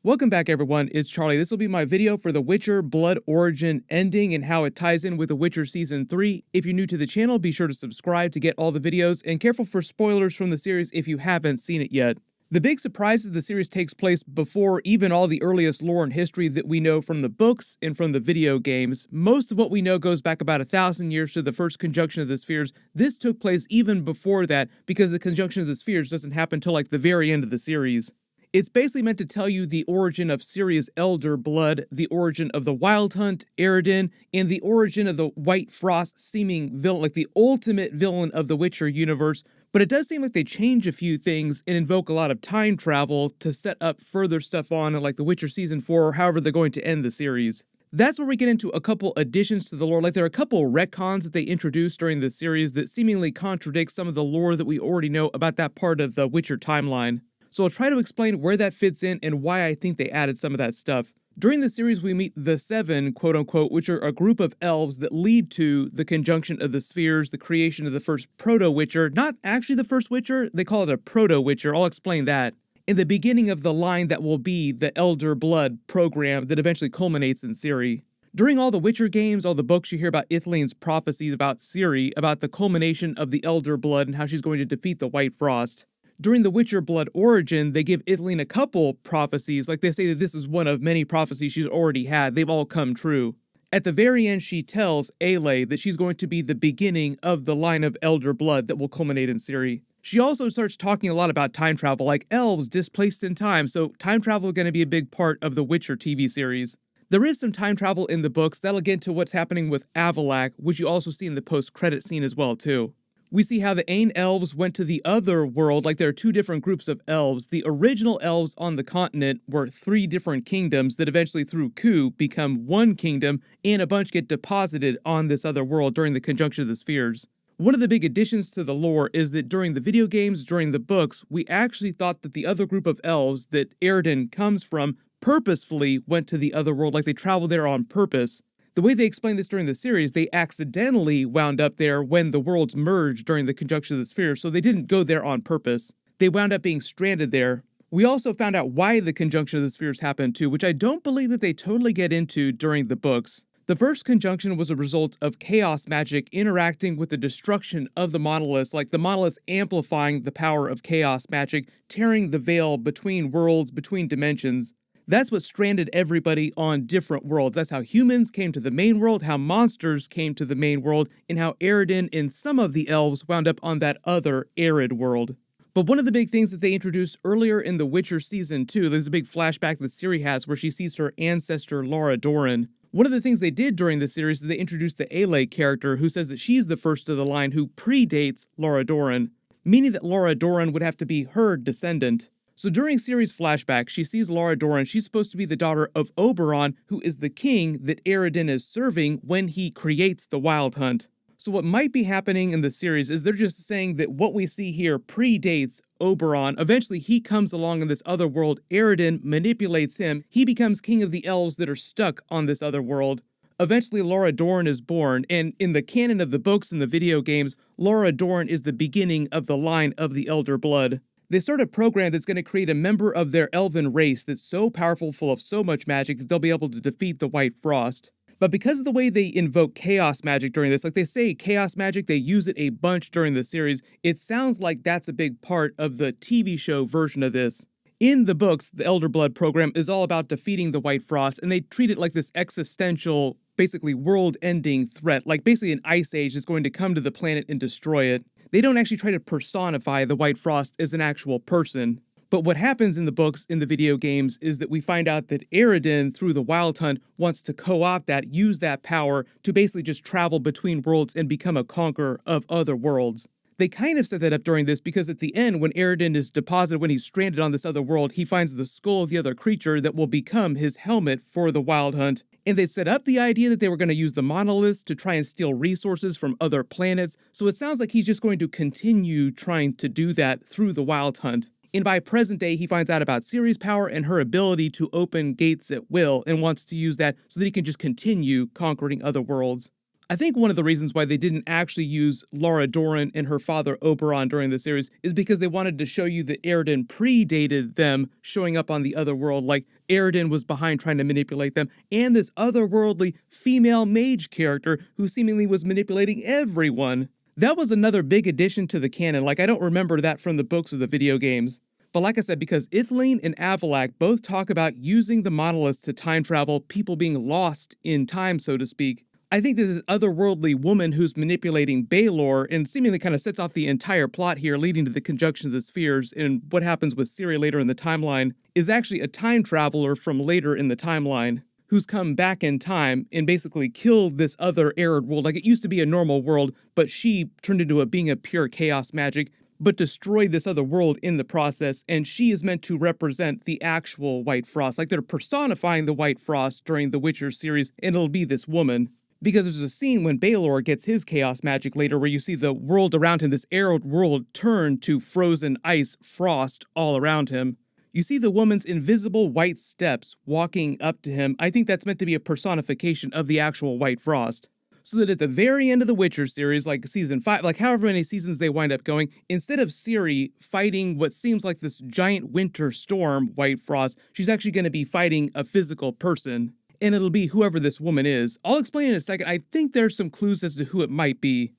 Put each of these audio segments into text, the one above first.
Welcome back everyone, it's Charlie. This will be my video for The Witcher Blood Origin ending and how it ties in with The Witcher Season 3. If you're new to the channel, be sure to subscribe to get all the videos, and careful for spoilers from the series if you haven't seen it yet. The big surprise is the series takes place before even all the earliest lore and history that we know from the books and from the video games. Most of what we know goes back about 1,000 years to the first conjunction of the spheres. This took place even before that because the conjunction of the spheres doesn't happen till like the very end of the series. It's basically meant to tell you the origin of Ciri's elder blood, the origin of the Wild Hunt, Eredin, and the origin of the White Frost seeming villain, like the ultimate villain of the Witcher universe. But it does seem like they change a few things and invoke a lot of time travel to set up further stuff on like The Witcher Season 4 or however they're going to end the series. That's where we get into a couple additions to the lore. Like there are a couple retcons that they introduced during the series that seemingly contradict some of the lore that we already know about that part of the Witcher timeline. So I'll try to explain where that fits in and why I think they added some of that stuff. During the series, we meet the Seven, quote-unquote, which are a group of elves that lead to the conjunction of the spheres, the creation of the first proto-Witcher. Not actually the first Witcher, they call it a proto-Witcher. I'll explain that. In the beginning of the line that will be the Elder Blood program that eventually culminates in Ciri. During all the Witcher games, all the books, you hear about Ithleen's prophecies about Ciri, about the culmination of the Elder Blood and how she's going to defeat the White Frost. During The Witcher Blood Origin, they give Ithleen a couple prophecies, like they say that this is one of many prophecies she's already had. They've all come true. At the very end, she tells Aele that she's going to be the beginning of the line of Elder Blood that will culminate in Ciri. She also starts talking a lot about time travel, like elves displaced in time, so time travel is going to be a big part of the Witcher TV series. There is some time travel in the books that'll get into what's happening with Avallac'h, which you also see in the post-credit scene as well, too. We see how the Ain elves went to the other world, like there are two different groups of elves. The original elves on the continent were 3 different kingdoms that eventually through coup become one kingdom, and a bunch get deposited on this other world during the conjunction of the spheres. One of the big additions to the lore is that during the video games, during the books, we actually thought that the other group of elves that Eredin comes from purposefully went to the other world, like they traveled there on purpose. The way they explained this during the series, they accidentally wound up there when the worlds merged during the conjunction of the sphere, so they didn't go there on purpose. They wound up being stranded there. We also found out why the conjunction of the spheres happened too, which I don't believe that they totally get into during the books. The first conjunction was a result of chaos magic interacting with the destruction of the monoliths, like the monoliths amplifying the power of chaos magic, tearing the veil between worlds, between dimensions. That's what stranded everybody on different worlds. That's how humans came to the main world, how monsters came to the main world, and how Eredin and some of the elves wound up on that other arid world. But one of the big things that they introduced earlier in The Witcher Season 2, there's a big flashback that Ciri has where she sees her ancestor Lara Dorren. One of the things they did during the series is they introduced the Aele character who says that she's the first of the line who predates Lara Dorren, meaning that Lara Dorren would have to be her descendant. So during Ciri's flashback, she sees Lara Dorren. She's supposed to be the daughter of Oberon, who is the king that Eredin is serving when he creates the Wild Hunt. So what might be happening in the series is they're just saying that what we see here predates Oberon. Eventually he comes along in this other world, Eredin manipulates him, he becomes king of the elves that are stuck on this other world. Eventually Lara Dorren is born, and in the canon of the books and the video games, Lara Dorren is the beginning of the line of the Elder Blood. They start a program that's going to create a member of their elven race that's so powerful, full of so much magic, that they'll be able to defeat the White Frost. But because of the way they invoke chaos magic during this, like they say chaos magic, they use it a bunch during the series, it sounds like that's a big part of the TV show version of this. In the books, the Elder Blood program is all about defeating the White Frost, and they treat it like this existential, basically world-ending threat, like basically an ice age is going to come to the planet and destroy it. They don't actually try to personify the White Frost as an actual person. But what happens in the books, in the video games, is that we find out that Eredin, through the Wild Hunt, wants to co-opt that, use that power to basically just travel between worlds and become a conqueror of other worlds. They kind of set that up during this because at the end, when Eredin is deposited, when he's stranded on this other world, he finds the skull of the other creature that will become his helmet for the Wild Hunt. And they set up the idea that they were going to use the monoliths to try and steal resources from other planets, so it sounds like he's just going to continue trying to do that through the Wild Hunt. And by present day, he finds out about Ciri's power and her ability to open gates at will and wants to use that so that he can just continue conquering other worlds. I think one of the reasons why they didn't actually use Lara Dorren and her father Oberon during the series is because they wanted to show you that Eredin predated them showing up on the other world. Like, Aroden was behind trying to manipulate them, and this otherworldly female mage character who seemingly was manipulating everyone. That was another big addition to the canon. Like, I don't remember that from the books or the video games. But like I said, because Ithlinne and Avallac'h both talk about using the monoliths to time travel, people being lost in time, so to speak, I think that this otherworldly woman who's manipulating Baelor and seemingly kind of sets off the entire plot here, leading to the conjunction of the spheres and what happens with Ciri later in the timeline, is actually a time traveler from later in the timeline who's come back in time and basically killed this other Arid world. Like, it used to be a normal world, but she turned into a being of pure chaos magic, but destroyed this other world in the process, and she is meant to represent the actual White Frost. Like, they're personifying the White Frost during the Witcher series, and it'll be this woman. Because there's a scene when Baelor gets his chaos magic later where you see the world around him, this arid world, turn to frozen ice frost all around him. You see the woman's invisible white steps walking up to him. I think that's meant to be a personification of the actual White Frost. So that at the very end of the Witcher series, like season 5, like however many seasons they wind up going, instead of Ciri fighting what seems like this giant winter storm, White Frost, she's actually going to be fighting a physical person. And it'll be whoever this woman is. I'll explain in a second. I think there's some clues as to who it might be.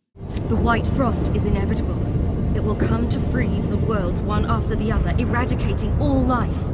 The White Frost is inevitable. It will come to freeze the worlds one after the other, eradicating all life.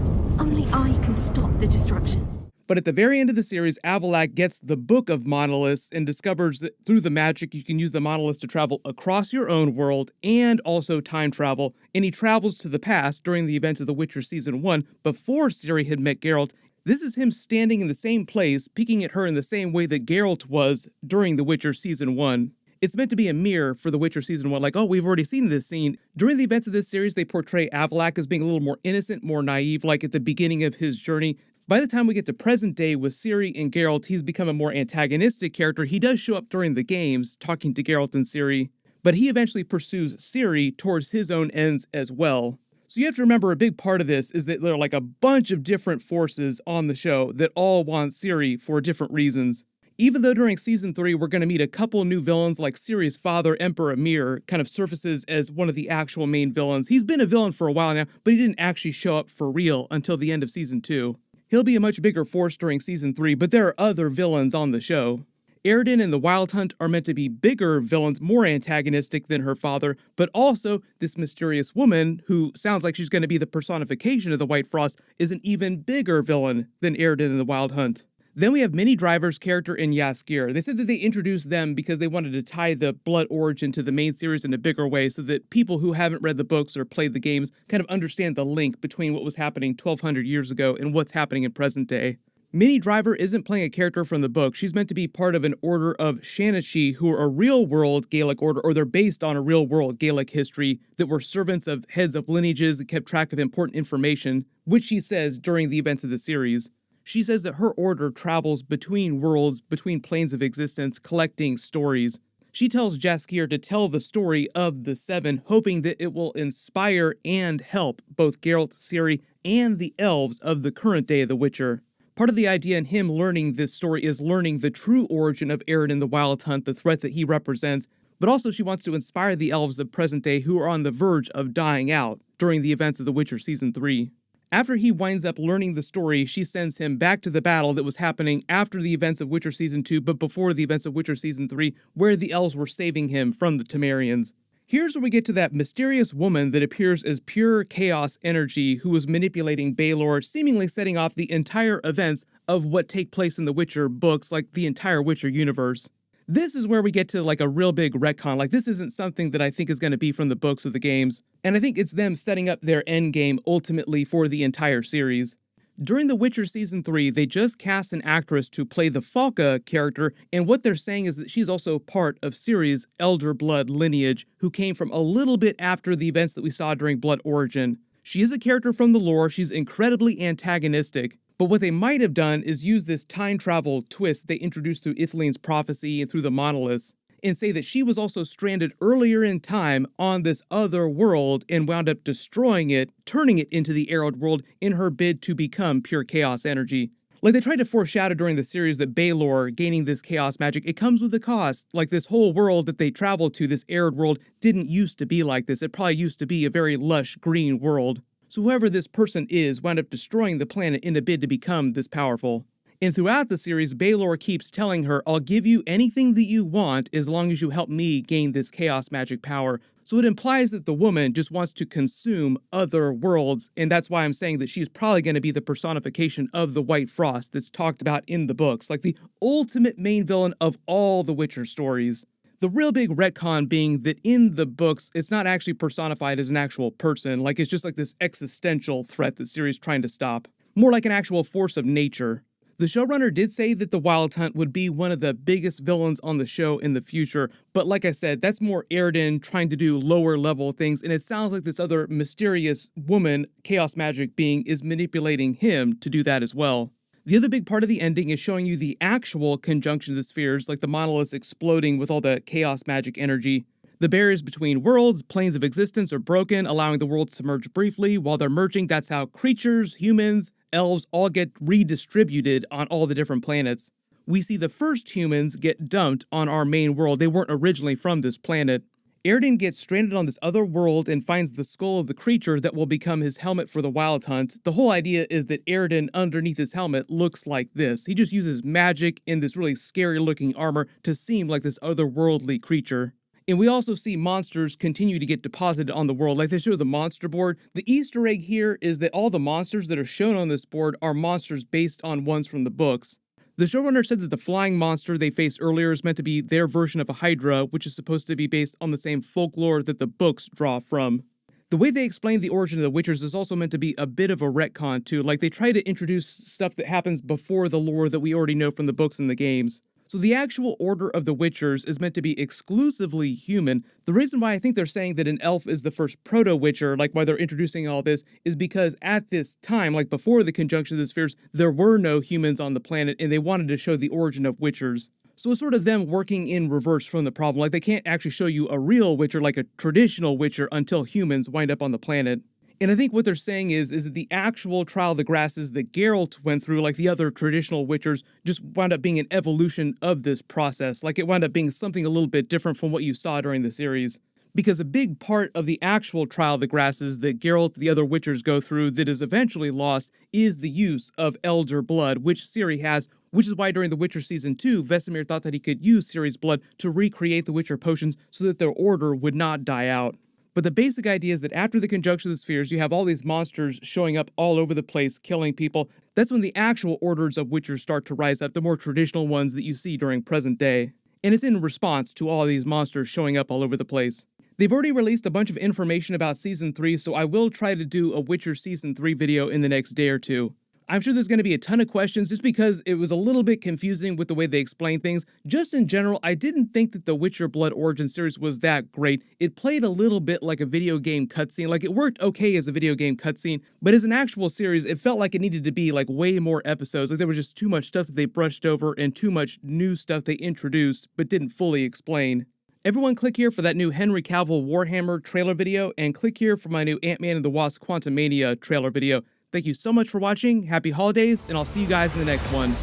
Only I can stop the destruction. But at the very end of the series, Avallac'h gets the Book of Monoliths and discovers that through the magic you can use the monoliths to travel across your own world and also time travel. And he travels to the past during the events of The Witcher Season 1 before Ciri had met Geralt. This is him standing in the same place, peeking at her in the same way that Geralt was during The Witcher Season 1. It's meant to be a mirror for The Witcher Season 1, like, oh, we've already seen this scene. During the events of this series, they portray Avallac'h as being a little more innocent, more naive, like at the beginning of his journey. By the time we get to present day with Ciri and Geralt, he's become a more antagonistic character. He does show up during the games, talking to Geralt and Ciri, but he eventually pursues Ciri towards his own ends as well. So you have to remember a big part of this is that there are like a bunch of different forces on the show that all want Ciri for different reasons. Even though during Season 3 we're going to meet a couple new villains, like Ciri's father, Emperor Emhyr, kind of surfaces as one of the actual main villains. He's been a villain for a while now, but he didn't actually show up for real until the end of Season 2. He'll be a much bigger force during Season 3, but there are other villains on the show. Aroden and the Wild Hunt are meant to be bigger villains, more antagonistic than her father, but also this mysterious woman, who sounds like she's going to be the personification of the White Frost, is an even bigger villain than Aroden and the Wild Hunt. Then we have Minnie Driver's character in Jaskier. They said that they introduced them because they wanted to tie the blood origin to the main series in a bigger way so that people who haven't read the books or played the games kind of understand the link between what was happening 1200 years ago and what's happening in present day. Minnie Driver isn't playing a character from the book. She's meant to be part of an order of Shanachi, who are a real-world Gaelic order, or they're based on a real-world Gaelic history, that were servants of heads of lineages that kept track of important information, which she says during the events of the series. She says that her order travels between worlds, between planes of existence, collecting stories. She tells Jaskier to tell the story of the Seven, hoping that it will inspire and help both Geralt, Ciri, and the elves of the current day of The Witcher. Part of the idea in him learning this story is learning the true origin of Aroden the Wild Hunt, the threat that he represents, but also she wants to inspire the elves of present day who are on the verge of dying out during the events of The Witcher Season 3. After he winds up learning the story, she sends him back to the battle that was happening after the events of Witcher Season 2, but before the events of Witcher Season 3, where the elves were saving him from the Temerians. Here's where we get to that mysterious woman that appears as pure chaos energy who was manipulating Baelor, seemingly setting off the entire events of what take place in the Witcher books, like the entire Witcher universe. This is where we get to like a real big retcon. Like, this isn't something that I think is going to be from the books or the games, and I think it's them setting up their endgame ultimately for the entire series. During The Witcher Season 3, they just cast an actress to play the Falka character, and what they're saying is that she's also part of Ciri's Elder Blood lineage, who came from a little bit after the events that we saw during Blood Origin. She is a character from the lore, she's incredibly antagonistic, but what they might have done is use this time travel twist they introduced through Ithlinne's prophecy and through the monoliths, and say that she was also stranded earlier in time on this other world and wound up destroying it, turning it into the Arid world in her bid to become pure chaos energy. Like, they tried to foreshadow during the series that Baelor gaining this chaos magic, it comes with a cost. Like, this whole world that they traveled to, this Arid world, didn't used to be like this. It probably used to be a very lush green world. So whoever this person is wound up destroying the planet in a bid to become this powerful. And throughout the series, Baelor keeps telling her, I'll give you anything that you want as long as you help me gain this chaos magic power. So it implies that the woman just wants to consume other worlds, and that's why I'm saying that she's probably going to be the personification of the White Frost that's talked about in the books, like the ultimate main villain of all the Witcher stories. The real big retcon being that in the books, it's not actually personified as an actual person, like it's just like this existential threat that Ciri's trying to stop. More like an actual force of nature. The showrunner did say that the Wild Hunt would be one of the biggest villains on the show in the future, but like I said, that's more Eredin trying to do lower level things, and it sounds like this other mysterious woman, chaos magic being, is manipulating him to do that as well. The other big part of the ending is showing you the actual conjunction of the spheres, like the monoliths exploding with all the chaos magic energy. The barriers between worlds, planes of existence, are broken, allowing the worlds to merge briefly. While they're merging, that's how creatures, humans, elves all get redistributed on all the different planets. We see the first humans get dumped on our main world. They weren't originally from this planet. Eredin gets stranded on this other world and finds the skull of the creature that will become his helmet for the Wild Hunt. The whole idea is that Eredin, underneath his helmet, looks like this. He just uses magic in this really scary looking armor to seem like this otherworldly creature. And we also see monsters continue to get deposited on the world, like they show the monster board. The Easter egg here is that all the monsters that are shown on this board are monsters based on ones from the books. The showrunner said that the flying monster they faced earlier is meant to be their version of a Hydra, which is supposed to be based on the same folklore that the books draw from. The way they explain the origin of the Witchers is also meant to be a bit of a retcon too, like they try to introduce stuff that happens before the lore that we already know from the books and the games. So the actual order of the Witchers is meant to be exclusively human. The reason why I think they're saying that an elf is the first proto-Witcher, like why they're introducing all this, is because at this time, like before the conjunction of the spheres, there were no humans on the planet, and they wanted to show the origin of Witchers. So it's sort of them working in reverse from the problem. Like they can't actually show you a real Witcher, like a traditional Witcher, until humans wind up on the planet. And I think what they're saying is that the actual Trial of the Grasses that Geralt went through, like the other traditional Witchers, just wound up being an evolution of this process. Like it wound up being something a little bit different from what you saw during the series. Because a big part of the actual Trial of the Grasses that Geralt and the other Witchers go through that is eventually lost is the use of Elder Blood, which Ciri has, which is why during The Witcher Season 2, Vesemir thought that he could use Ciri's blood to recreate the Witcher potions so that their order would not die out. But the basic idea is that after the conjunction of the spheres, you have all these monsters showing up all over the place, killing people. That's when the actual orders of Witchers start to rise up, the more traditional ones that you see during present day. And it's in response to all these monsters showing up all over the place. They've already released a bunch of information about Season 3, so I will try to do a Witcher Season 3 video in the next day or two. I'm sure there's going to be a ton of questions just because it was a little bit confusing with the way they explain things. Just in general, I didn't think that the Witcher Blood Origin series was that great. It played a little bit like a video game cutscene. Like it worked okay as a video game cutscene, but as an actual series, it felt like it needed to be like way more episodes. Like there was just too much stuff that they brushed over and too much new stuff they introduced but didn't fully explain. Everyone click here for that new Henry Cavill Warhammer trailer video, and click here for my new Ant-Man and the Wasp Quantumania trailer video. Thank you so much for watching, happy holidays, and I'll see you guys in the next one.